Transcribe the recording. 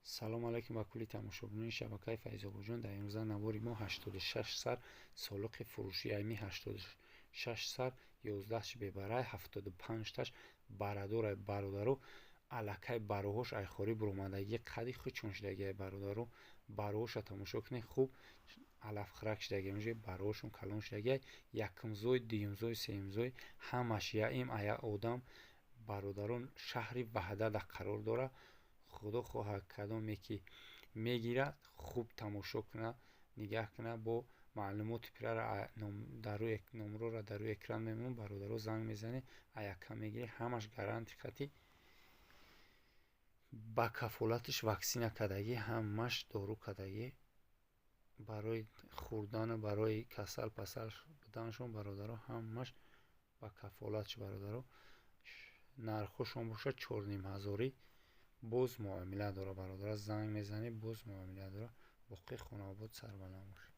салом алайкум ба кулли тамошобинони шабакаи файзобоҷон. дар имрӯза навори мо 86 сар солиқи фурӯшӣ айми 86 сар 11 бебарай 75 барадорай бародару алакай бароҳош айхори буромадаги қади худ чун шудаги бародару бароҳоша тамошо кунед. хуб алафхирак шудаги муҷе бароҳошон калон шудаги якумзой дуюмзой сеюмзой ҳамаш яим ая одам бародарон шаҳри ваҳдада қарор дора. худо хоҳад кадоме ки мегирад хуб тамошо куна, нигаҳ куна, бо маълумоти пирара номрора дар рӯи экран мемон, бародаро занг мезанӣ, аяка мегирӣ, ҳамаш гаранти қатӣ ба кафолатиш ваксина кардагӣ, ҳамаш дору кардагӣ барои хӯрдану барои касал пасал буданашон бародаро ҳамаш ба кафолатиш бародаро. нархошон бошад 4500 боз муомила дора бародаро, занг мезанӣ боз муомила дора. боқӣ хонавод сарбаланд бошад.